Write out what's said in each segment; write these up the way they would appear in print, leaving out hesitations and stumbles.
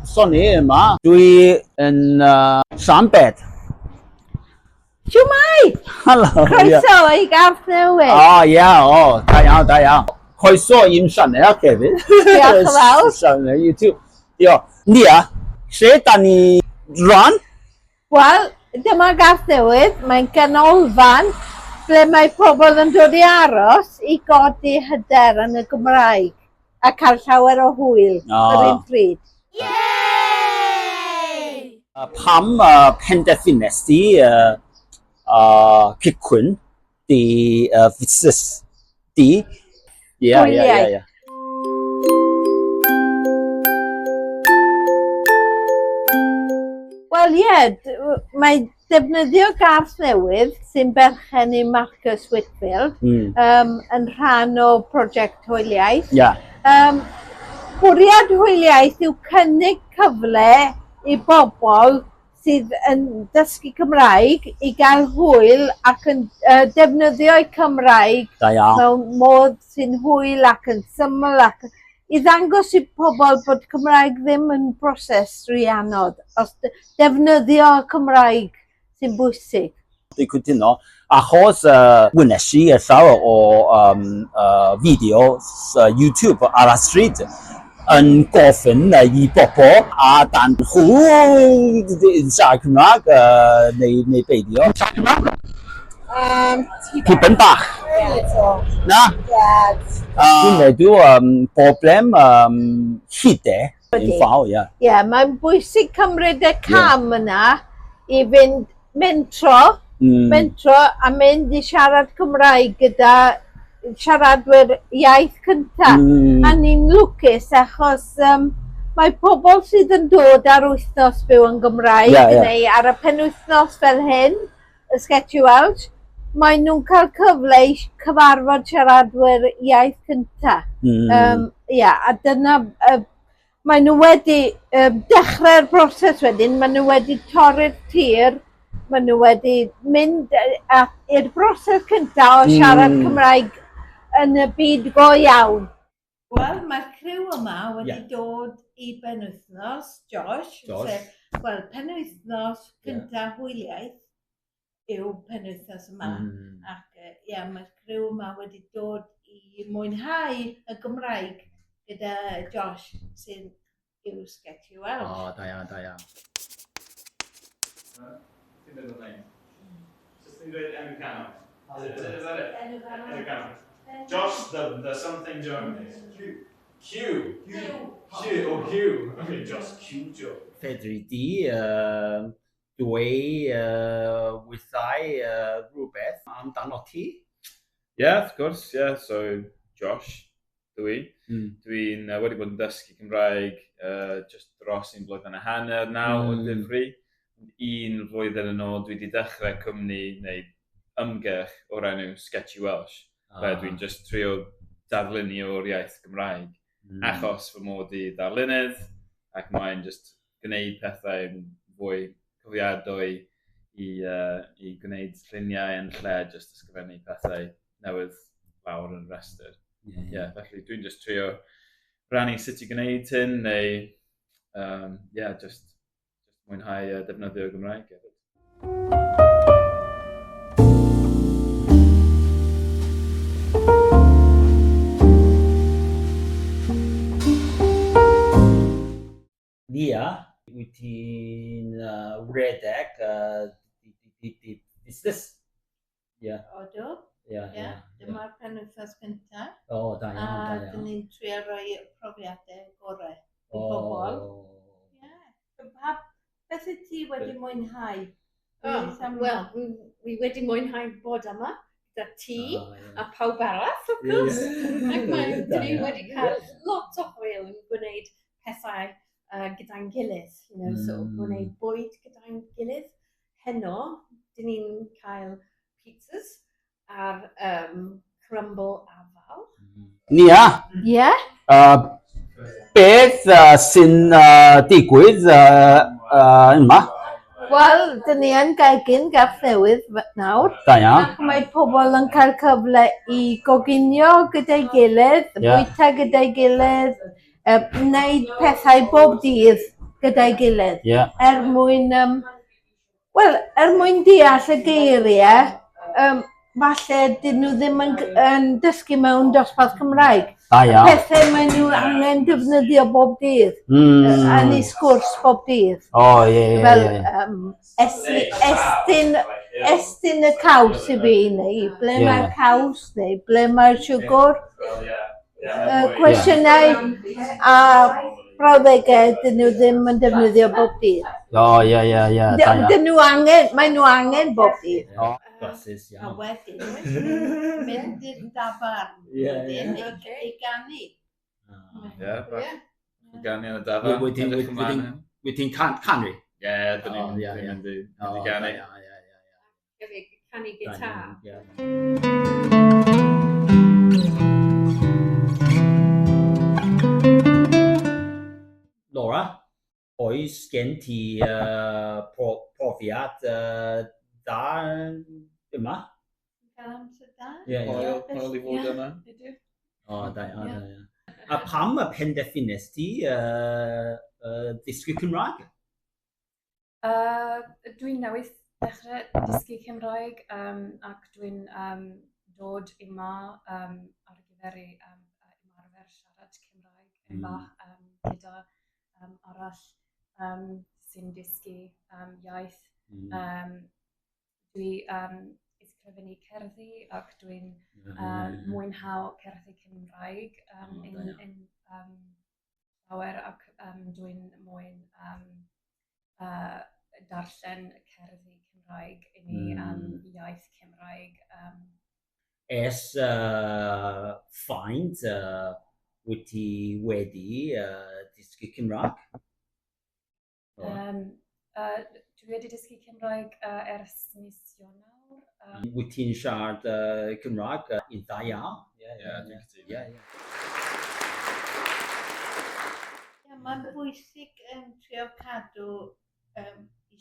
Sonny yma, dwi yn Llanbed. Siwmai! Helo. Croeso i Garth Newydd. Da iawn, da iawn. Croeso i'n sianel hefyd. Diolch yn fawr. Sianel YouTube. Diolch. Nia, lle da ni rhan? Wel, dyma Garth Newydd. Mae'n ganolfan ble mae pobl yn dod i aros i godi hyder yn y Gymraeg a cael llawer o hwyl yr un pryd. Pam penderfynes di cychwyn di fusnes di? Hwyliau. Wel mae defnyddio Garth Newydd sy'n berchen i Marcus Whitfield yn rhan o prosiect hwyliaeth. Bwriad hwyliaeth yw cynnig cyfle i bobl sydd yn dysgu Cymraeg i gael hwyl ac yn defnyddio'u Cymraeg mewn modd sy'n hwyl ac yn syml ac i ddangos i pobl bod Cymraeg ddim yn broses rhy anodd, os defnyddio Cymraeg sy'n bwysig. Dwi'n cytuno, achos wynes i llawer o fideos YouTube ar y stryd yn gofyn i bobl a dan nhw yn siarad Cymraeg neu beidio. Siarad Cymraeg? Tipyn bach. Na? Dwi'n meddwl problem hyder yn fawr, mae'n bwysig cymryd y cam yna i fynd mentro a mynd i siarad Cymraeg gyda siaradwyr iaith cyntaf. A ni'n lwcus achos mae pobl sydd yn dod ar wythnos byw yn Gymraeg neu ar y penwythnos fel hyn, y Sketchy Welsh, mae nhw'n cael cyfle i cyfarfod siaradwyr iaith cyntaf. A dyna, mae nhw wedi dechrau'r broses wedyn, mae nhw wedi torri'r tir, mae nhw wedi mynd i'r broses cyntaf o siarad Cymraeg yn y byd go iawn. Wel, mae'r criw yma wedi dod i benwythnos, Josh. Wel, penwythnos cyntaf hwyliaeth yw penwythnos yma. Ac mae'r criw yma wedi dod i mwynhau y Gymraeg gyda Josh sy'n yw Sketchy Welsh. Da iawn. Ti'n dweud o'n lein? Just ti'n dweud enw canol? Is that it? Enw canol. Josh, the something Germany. Q. Okay, just Q Joe. Fedri di dweud wythau rhywbeth amdano ti? Yeah, of course, yeah. So, Josh, dwi'n wedi bod yn dysgu Cymraeg just dros un blwyddyn a hanner nawr o ddifri. Un flwyddyn yn ôl dwi wedi dechrau cwmni neu ymgyrch o'r enw Sketchy Welsh. Fe dwi'n just trio darlunu o'r iaith Gymraeg. Achos fy mod i darlunydd ac mae'n just gwneud pethau fwy cyfiadwy i gwneud lluniau yn lle just ysgrifennu pethau newydd lawr yn rhestr. Felly dwi'n just trio rannu sut i gwneud hyn neu just mwynhau defnyddio Gymraeg hefyd. Nia, wyt ti'n redeg busnes? Odw. Dyma'r penwythnos cyntaf. Da iawn. A dyn ni'n trio rhoi profiadau gorau i bobl. Beth ydy ti wedi mwynhau? Wel, wi wedi mwynhau bod yma gyda ti a pawb arall, of course. Ac dyn ni wedi cael lot o hwyl yn gwneud pethau gyda'n gilydd. So, gwneud bwyd gyda'n gilydd. Heno, dyn ni'n cael pizzas ar crumble afal. Nia? Beth sy'n digwydd yma? Wel, dyn ni yn gael Garth Newydd nawr. Da iawn. Ac mae pobl yn cael cyfle i goginio gyda'i gilydd, bwyta gyda'i gilydd, wneud pethau bob dydd gyda'i gilydd. Yeah. Er mwyn deall y geiriau, falle dyn nhw ddim yn dysgu mewn dosbarth Cymraeg. Pethau maen nhw angen defnyddio bob dydd. Yn ei sgwrs bob dydd. Fel estyn y caws i fi, neu ble mae'r caws, neu ble mae'r siwgr. Cwestiynau a brawddegau dyn nhw ddim yn defnyddio bob dydd. Dyn nhw angen, maen nhw angen bob dydd. A wedyn, mynd i'r dafarn, wedyn i ganu. Ganu yn y dafarn. Wyt ti'n canu? Ie, dyn ni'n mynd i ganu. Canu gitar. Laura, oes gen ti profiad da yma? Cael amser da? Hwyl i fod yma. Da. A pam y penderfynnes ti ddysgu Cymraeg? Dwi'n newydd dechrau dysgu Cymraeg ac dwi'n dod yma ar gyfer ymarfer siarad Cymraeg yn bach gyda arall sy'n dysgu iaith. Dwi ysgrifennu cerddi ac dwi'n mwynhau cerddi Cymraeg yn llawer ac dwi'n mwyn darllen cerddi Cymraeg yn ei iaith Cymraeg. Faint wyt ti wedi dysgu Cymraeg? Dwi wedi dysgu Cymraeg ers mis Ionawr. Wyt ti'n siarad Cymraeg yn dda iawn? Mae'n bwysig yn trio cadw i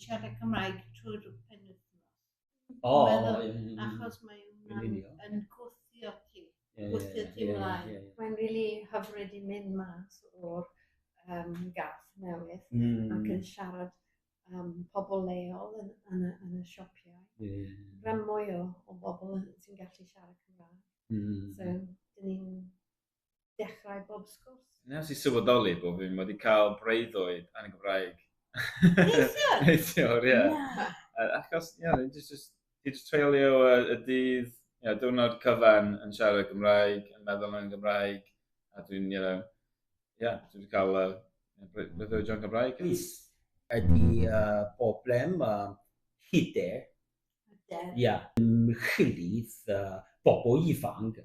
siarad Cymraeg trwy'r penwythnos. Achos mae'n yn gwthio ti mlaen. Mae'n rili hyfryd i mynd mas o'r gath newydd ac yn siarad pobl leol yn y siopiau. Rhan mwy o bobl sy'n gallu siarad Cymraeg. So, dyn ni'n dechrau bob sgwrs. Nes i sylweddoli bod fi'n wedi cael breuddwyd yn y Gymraeg. Neithiwr, ie. Achos, ti jyst treulio y dydd, diwrnod cyfan yn siarad Gymraeg, yn meddwl yn Gymraeg, a dwi'n, dwi'n cael breuddwydion Gymraeg. Ydy problem hyder mychylydd bobl ifanc.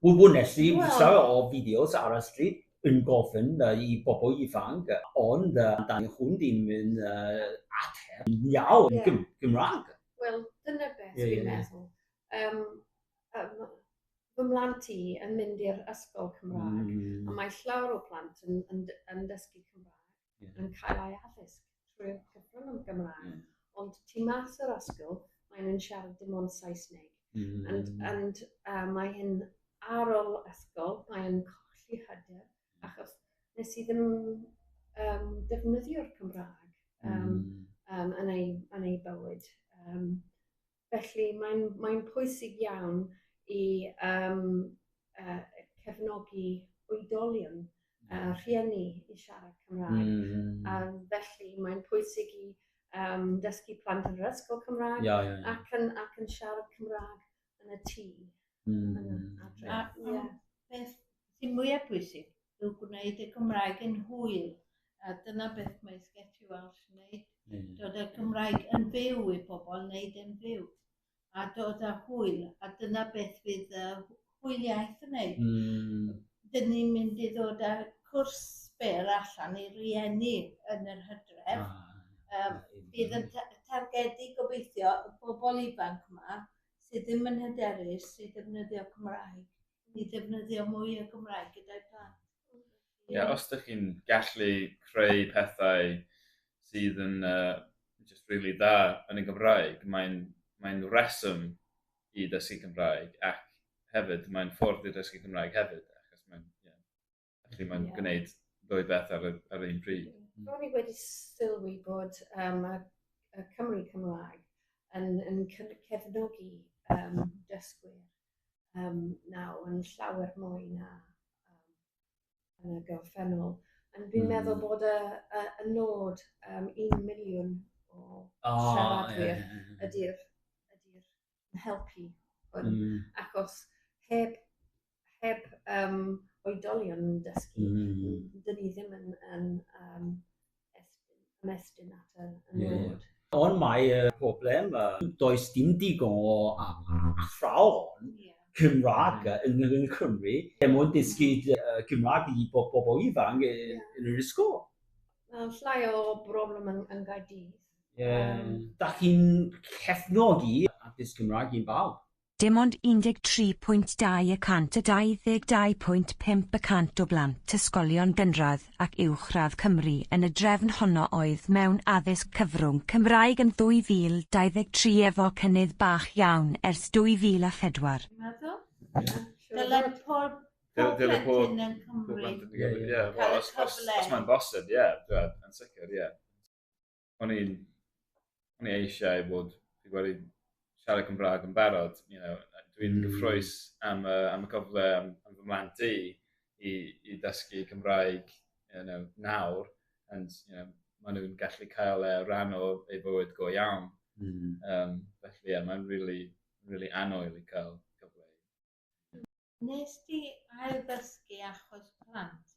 Wnes i o fideos ar y stryd yn gofyn i bobl ifanc, ond da ni hwn ddim yn ateb iawn Gymraeg. Wel, dyna beth fi'n meddwl. Fy mhlant i yn mynd i'r ysgol Cymraeg, a mae llawer o plant yn dysgu Cymraeg, yn cael ei addysg trwy'r cyfrwng yn Gymraeg. Ond tu mas o'r ysgol, mae nhw'n siarad dim ond Saesneg. And mae hyn ar ôl ysgol, mae'n colli hyder, achos nes i ddim defnyddio'r Cymraeg yn ei bywyd. Felly mae'n pwysig iawn i cefnogi oedolion rhieni i siarad Cymraeg. Felly mae'n pwysig i dysgu plant yn yr ysgol Cymraeg ac yn siarad Cymraeg yn y tŷ. Beth sy'n mwyaf pwysig yw gwneud y Cymraeg yn hwyl. A dyna beth mae Sgeti Welsh yn gwneud. Dod y Cymraeg yn fyw i bobl, wneud yn fyw. A dod â hwyl. A dyna beth fydd hwyliaeth yn gwneud. Dyn ni'n mynd i ddod â cwrs byr allan i rieni yn yr Hydref. Bydd yn targedu gobeithio y bobl ifanc yma sydd ddim yn hyderus i ddefnyddio Cymraeg. I ddefnyddio mwy o Gymraeg gyda'i plant. Os ydych chi'n gallu creu pethau sydd yn just really dda yn y Gymraeg, mae'n reswm i ddysgu Cymraeg ac hefyd mae'n ffordd i ddysgu Cymraeg hefyd, achos mae'n gwneud ddwy beth ar un pryd. Ro'n i wedi sylwi bod y Cymru Cymraeg yn cefnogi dysgwyr nawr yn llawer mwy na yn y gorffennol. Dwi'n meddwl bod y nod 1 miliwn o siaradwyr ydy'r helpu. Achos heb oedolion yn dysgu, dyn ni ddim yn ymestyn at y nod. Ond mae problem, does dim digon o athrawon Cymraeg yn Cymru. Dim ond dysgu Cymraeg i bobl ifanc yn yr ysgol. Llai o broblem yn Gaerdydd. Da chi'n cefnogi addysg Cymraeg i'n bawb? Dim ond 13.2% a 22.5% o blant ysgolion gynradd ac uwchradd Cymru yn y drefn honno oedd mewn addysg cyfrwng Cymraeg yn 2023 efo cynnydd bach iawn ers 2004. Dyle pob plentyn yn Cymru cael y cyfle. Os mae'n bosib, yn sicr, O'n i eisiau bod fi wedi siarad Cymraeg yn barod, dwi'n gyffrous am y cyfle am fy mhlant i dysgu Cymraeg nawr, ond maen nhw'n gallu cael rhan o eu bywyd go iawn. Felly mae'n really anodd i cael cyfle. Nes ti ail ddysgu achos plant?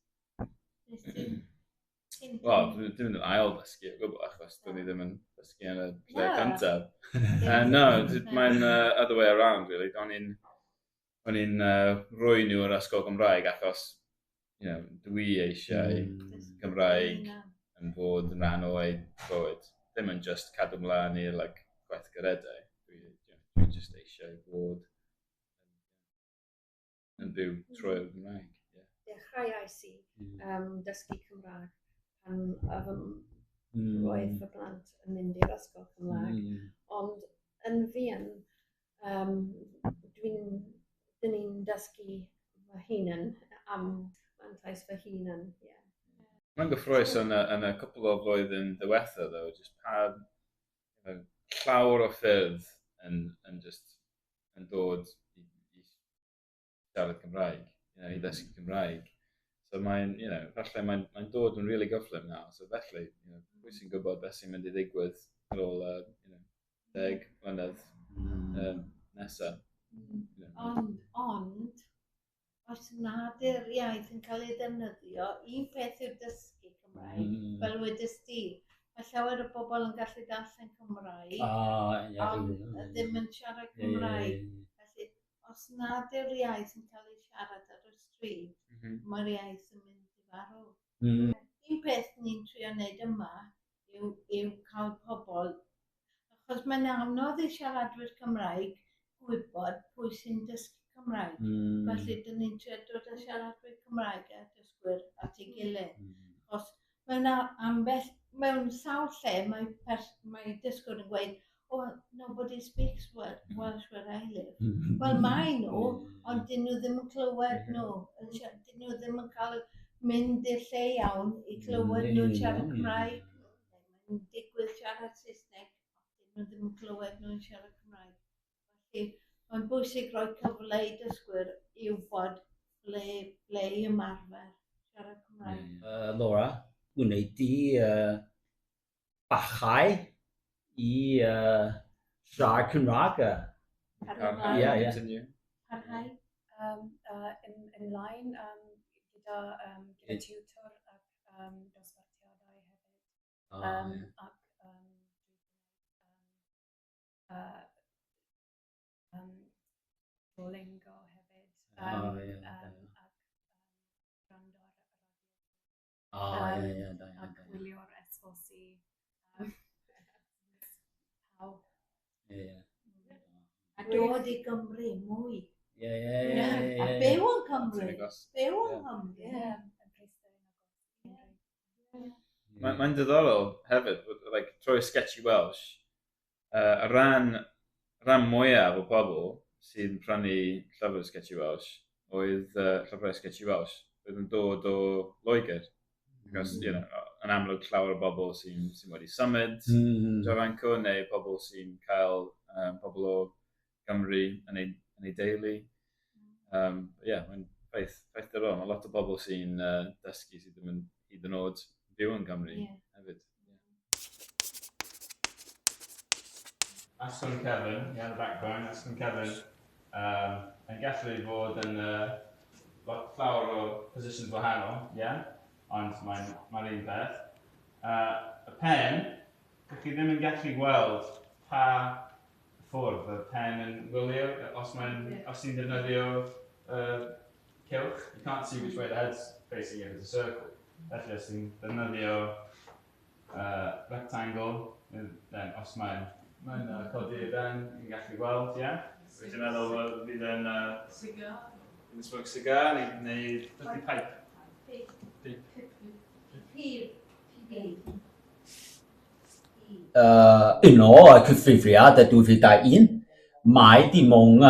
Wel, dwi'n ail ddysgu o gwbl achos dwi'n ddim yn ddysgu yn y lle cyntaf. No, mae'n other way around, really. O'n i'n rhoi nhw yr ysgol Gymraeg achos dwi eisiau Gymraeg yn fod yn rhan o eu bywyd. Ddim yn just cadw mlaen i'r gweithgareddau. Dwi just eisiau bod yn byw trwy'r Gymraeg. Dechreuais i dysgu Cymraeg pan roedd fy plant yn mynd i'r ysgol Cymraeg. Ond yn fuan, dyn ni'n dysgu fy hunan am mantais fy hunan. Mae'n gyffrous yn y cwpl o flwyddyn ddiwethaf, though, just pa llawer o ffyrdd yn dod i siarad Cymraeg, i ddysgu Cymraeg. So falle mae'n dod yn really gyflym nawr. So felly, pwy sy'n gwybod beth sy'n mynd i ddigwydd ar ôl 10 mlynedd nesaf. Ond, os nad yw'r iaith yn cael ei ddefnyddio, un peth yw'r dysgu Cymraeg, fel wedys ti, mae llawer o bobl yn gallu darllen Cymraeg, ond ddim yn siarad Cymraeg. Felly, os nad yw'r iaith yn cael ei siarad ar y stryd, mae'r iaith yn mynd i farw. Un peth ni'n trio wneud yma yw cael pobl, achos mae'n anodd i siaradwyr Cymraeg gwybod pwy sy'n dysgu Cymraeg. Felly, dyn ni'n trio dod â siaradwyr Cymraeg a dysgwyr at ei gilydd. Achos mewn sawl lle mae dysgwyr yn gweud, nobody speaks Welsh where I live. Wel, mae nhw, ond dyn nhw ddim yn clywed nhw. Dyn nhw ddim yn cael mynd i'r lle iawn i clywed nhw'n siarad Cymraeg. Mae'n digwydd siarad Saesneg, dyn nhw ddim yn clywed nhw'n siarad Cymraeg. Felly, mae'n bwysig rhoi cyfle i dysgwyr i wybod ble i ymarfer siarad Cymraeg. Laura, wneud di bachau i siarad Cymraeg? Parhau? Ymlaen gyda tiwtor ac dosbarthiadau hefyd. Ac Duolingo hefyd. Ac gwrando ar y radio. Ac wylio'r SLC. A dod i Gymru mwy. A byw yn Cymru. Byw yn Cymru. Mae'n diddorol hefyd, trwy Sketchy Welsh, y rhan mwyaf o bobl sy'n prynu llyfr Sketchy Welsh oedd llyfrau Sketchy Welsh, oedd yn dod o Loegr. Because, yn amlwg llawer o bobl sy'n wedi symud Javancw, neu pobl sy'n cael pobl o Gymru yn ei deulu. Mae'n ffaith dyrol. Mae lot o bobl sy'n dysgu sydd ddim yn hyd yn oed byw yn Gymru hefyd. Asgwrn Kevin, the background, Asgwrn Kevin yn gallu fod yn llawer o positions wahanol, ond mae'n un beth. Y pen, dych chi ddim yn gallu gweld pa ffwrdd y pen yn wylio, os ti'n defnyddio cylch. You can't see which way the head's facing if it's a circle. Felly os ti'n defnyddio rectangle, then os mae'n codi y ben, yn gallu gweld, Dwi'n meddwl fydd yn smoke cigar neu pipe. Un o cyfrifiad y 2001, mae dim ond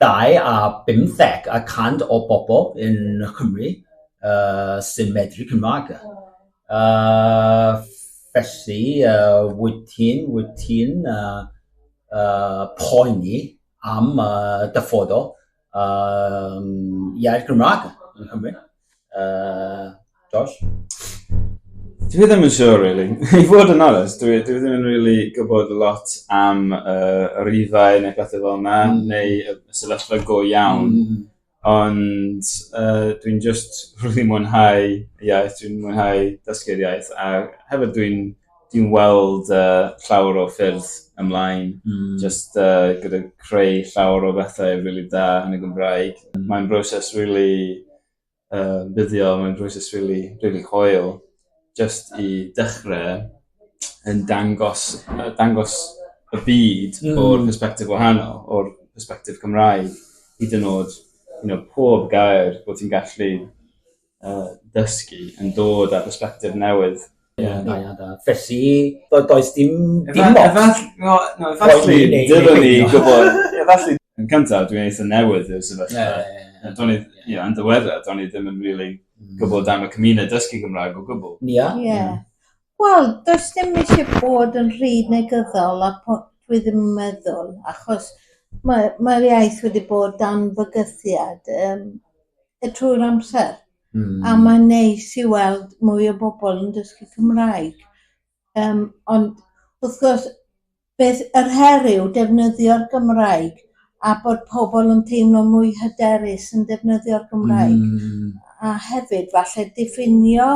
2.15% o bobl yn Cymru sy'n medru Cymraeg. Felly, wyt ti'n poeni am dyfodol iaith Cymraeg yn Cymru. Josh? Dwi ddim yn siŵr, really. I fod yn honest, dwi ddim yn really gwybod lot am rifau neu bethau fel yna, neu y sefyllfa go iawn. Ond dwi'n just really mwynhau iaith, dwi'n mwynhau dysgu'r iaith, a hefyd dwi'n weld llawer o ffyrdd ymlaen, just gyda creu llawer o bethau really da yn y Gymraeg. Mae'n broses really buddiol, mae'n broses really hwyl, just I dechrau yn dangos y byd o'r perspektif wahanol, o'r perspektif Cymraeg, hyd yn oed pob gair bod ti'n gallu dysgu yn dod â perspektif newydd. Felly, does dim Efallai, dylwn ni gwybod. Efallai, yn cyntaf, dwi'n eitha newydd i'r sefyllfa. Yn ddiweddar, do'n i ddim yn really gwybod am y cymuned dysgu Gymraeg o gwbl. Wel, does dim eisiau bod yn rhy negyddol, a dwi ddim yn meddwl, achos mae'r iaith wedi bod dan fygythiad trwy'r amser. A mae'n neis I weld mwy o bobl yn dysgu Cymraeg. Ond wrth gwrs, beth yr her yw defnyddio'r Gymraeg a bod pobl yn teimlo mwy hyderus yn defnyddio'r Gymraeg. A hefyd, falle diffinio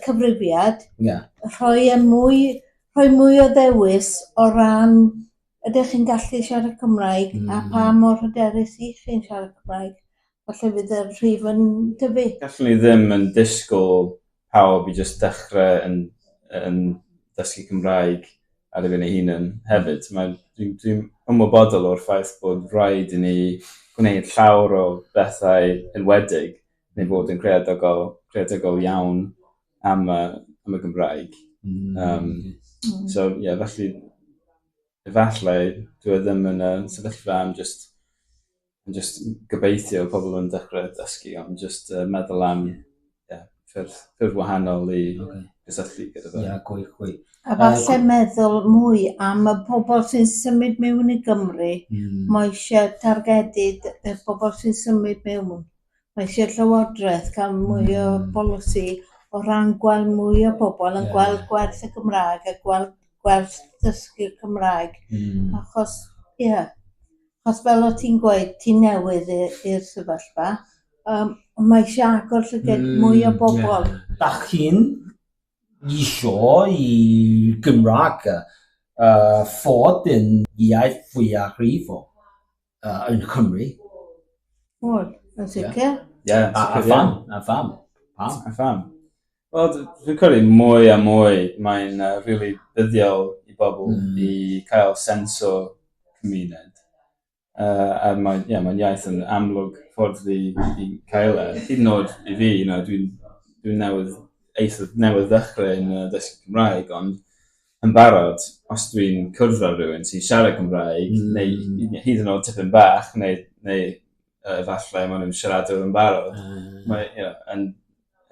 cyfrifiad, rhoi mwy o ddewis o ran ydych chi'n gallu siarad Cymraeg a pa mor hyderus I chi'n siarad Cymraeg. Falle fydd y rhif yn tyfu. Gallwn ni ddim yn disgwyl pawb I just dechrau yn dysgu Cymraeg ar ei hunan hefyd. Dwi'n ymwybodol o'r ffaith bod rhaid I ni gwneud llawer o bethau enwedig neu fod yn creadigol iawn am y Gymraeg. So, felly, efallai, dwi ddim yn sefyllfa am just gobeithio pobl yn dechrau dysgu, ond just meddwl am ffyrdd wahanol I gysylltu gyda fe. A falle meddwl mwy am y bobl sy'n symud mewn I Gymru. Mae eisiau targedu y bobl sy'n symud mewn. Mae eisiau llywodraeth cael mwy o bolisi o ran gweld mwy o bobl yn gweld gwerth y Gymraeg a gweld gwerth dysgu Cymraeg. Achos fel o ti'n gweud, ti'n newydd i'r sefyllfa, mae eisiau agor llygad mwy o bobl. Dach chi'n isio I Gymraeg fod yn iaith fwyaf rhifo yn Cymru? Wel, yn sicr. A pham? Wel, dwi'n credu mwy a mwy, mae'n really buddiol I bobl I cael sens o cymuned. A mae'n iaith yn amlwg ffordd I cael hyd yn oed I fi, dwi'n newydd ddechrau yn dysgu Cymraeg, ond yn barod, os dwi'n cwrdd â rhywun sy'n siarad Cymraeg, neu hyd yn oed tipyn bach, neu efallai maen nhw'n siaradwr yn barod, yn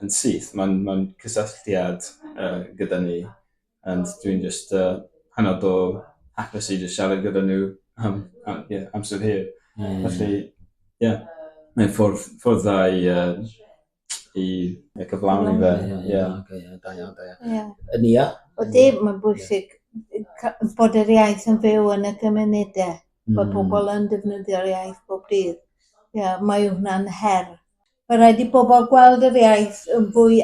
yn syth. Mae'n cysylltiad gyda ni. And dwi'n just hynod o hapus i just siarad gyda nhw amser hir. Felly, mae'n ffordd dda i cyflawni fe. Da iawn. Nia? Ydy, mae'n bwysig bod yr iaith yn fyw yn y gymunedau. Bod pobl yn defnyddio'r iaith bob dydd. Mae hwnna'n her. Mae rhaid i bobl gweld yr iaith yn fwy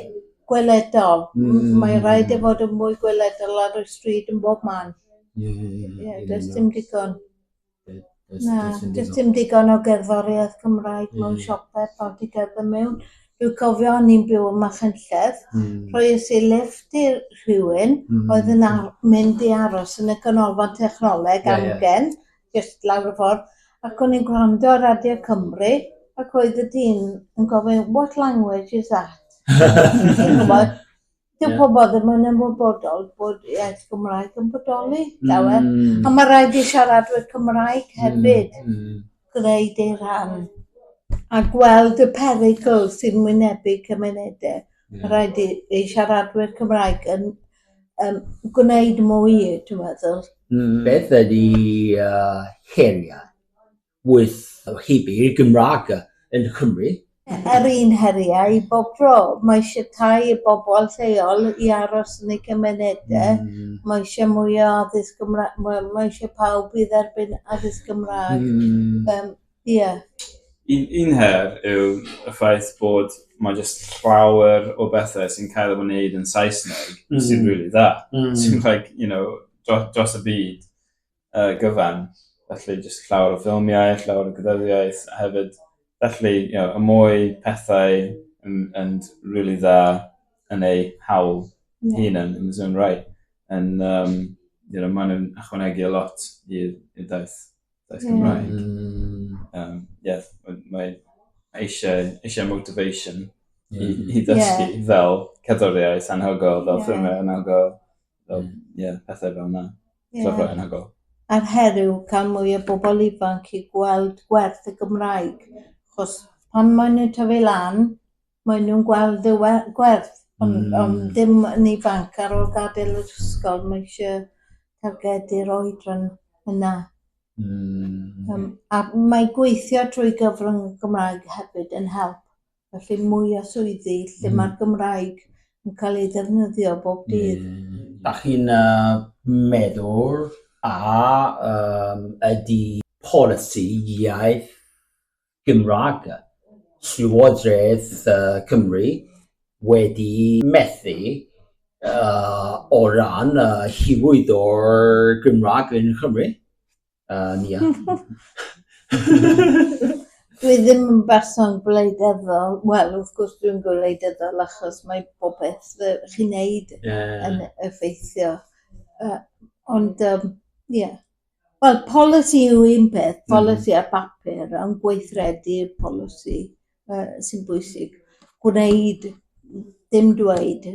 gweledol. Mae rhaid i fod yn fwy gweledol ar y stryd yn bob man. Does dim digon. Does dim digon o gerddoriaeth Cymraeg mewn siopau pan ti gerdded mewn. Dwi'n cofio ni'n byw yma Chynlleth, rhoes i lift i'r rhywun, oedd yn mynd i aros yn y canolfan technoleg amgen, just lawr y ffordd, ac o'n i'n gwrando ar Radio Cymru, ac oedd y dyn yn gofyn, what language is that? Dwi'n pobl ddim yn ymwybodol bod iaith Gymraeg yn bodoli, lawer. A mae rhaid i siaradwyr Cymraeg hefyd gwneud ei rhan. A gweld y perygl sy'n wynebu cymunedau. Mae rhaid i siaradwyr Cymraeg yn gwneud mwy, dwi'n meddwl. Beth ydy heriau wyth heby'r Gymraeg yn Cymru? Un heriau i bob tro. Mae eisiau tai i bobl lleol i aros yn eu cymunedau. Mae eisiau mwy o addysg Gymraeg. Mae eisiau pawb i dderbyn addysg Gymraeg. Un her yw y ffaith bod mae jyst llawer o bethau sy'n cael ei wneud yn Saesneg sy'n really dda. Sy'n dros y byd gyfan. Felly jyst llawer o ffilmiau, llawer o gyddyddiaeth a hefyd. Felly, y mwy pethau yn really dda yn ei hawl hunan in his own right. And maen nhw'n ychwanegu a lot i'r daith Cymraeg. Mae eisiau motivation i ddysgu fel cerddoriaeth anhygol, fel ffilmiau anhygol, pethau fel yna. Llyfrau anhygol. A'r heriw cael mwy o bobl ifanc i gweld gwerth y Gymraeg. Chos pan maen nhw'n tyfu lan, maen nhw'n gweld y gwerth. Ond dim yn ifanc ar ôl gadael yr ysgol, mae eisiau targedu'r oedran yna. A mae gweithio trwy gyfrwng y Gymraeg hefyd yn help. Felly mwy o swyddi lle mae'r Gymraeg yn cael ei ddefnyddio bob dydd. Da chi'n meddwl ydy polisi iaith Gymraeg Llywodraeth Cymru wedi methu o ran hyrwyddo'r Gymraeg yn Cymru? Nia. Dwi ddim yn berson gwleidyddol. Wel, wrth gwrs dwi'n gwleidyddol achos mae bob beth chi'n neud yn effeithio. Ond, Wel, polisi yw un peth, polisi ar bapur, ond gweithredu'r polisi sy'n bwysig. Gwneud, dim dweud,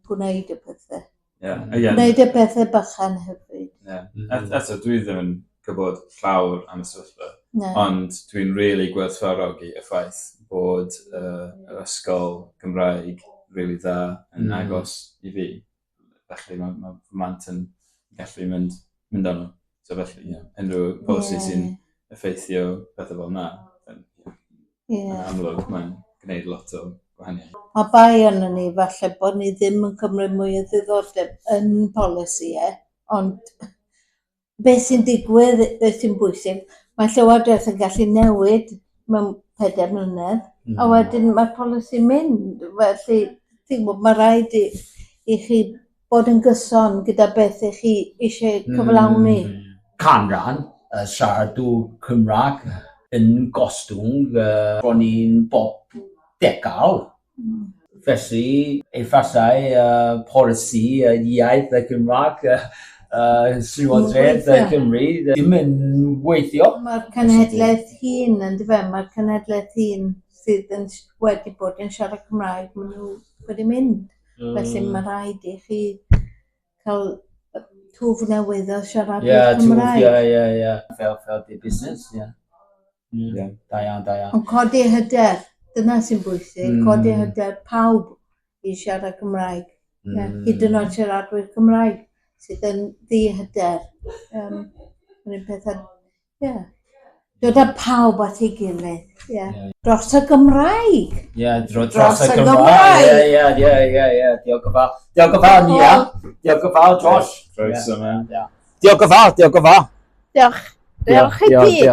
gwneud y pethau. Gwneud y pethau bychan hefyd. Eto, dwi ddim yn gwybod llawr am y sefyllfa, ond dwi'n really gwerthfawrogi y ffaith bod yr ysgol Gymraeg really dda yn agos i fi. Felly mae mant yn gallu mynd arno. So felly, unrhyw polisi sy'n effeithio pethau fel yna, yn amlwg mae'n gwneud lot o gwahaniaeth. A bai arno ni falle bod ni ddim yn cymryd mwy o ddiddordeb yn polisi, ond beth sy'n digwydd, beth sy'n bwysig, mae Llywodraeth yn gallu newid mewn 4 mlynedd, a wedyn mae'r polisi'n mynd. Felly, mae rhaid i chi bod yn gyson gyda beth i chi eisiau cyflawni. Canran, siaradw Cymraeg yn gostwng bron i'n bob decal. Felly, efallai polisi iaith y Gymraeg Llywodraeth Cymru ddim yn weithio. Mae'r cenhedlaeth hun yn dyfa, mae'r cenhedlaeth hun sydd wedi bod yn siarad Cymraeg, maen nhw wedi mynd. Felly mae rhaid i chi cael twf newydd o siarad Cymraeg. Fel di busnes, Da iawn. Ond codi hyder, dyna sy'n bwysig, codi hyder pawb i siarad Cymraeg. Hyd yn oed siaradwyr Cymraeg sydd yn ddi-hyder. Yr un pethau, dod â pawb at ei gilydd. Dros y Gymraeg. Dros y Gymraeg. Diolch yn fawr. Diolch yn fawr, Nia. Diolch yn fawr, Josh. Croeso, man. Diolch yn fawr. Diolch i ti.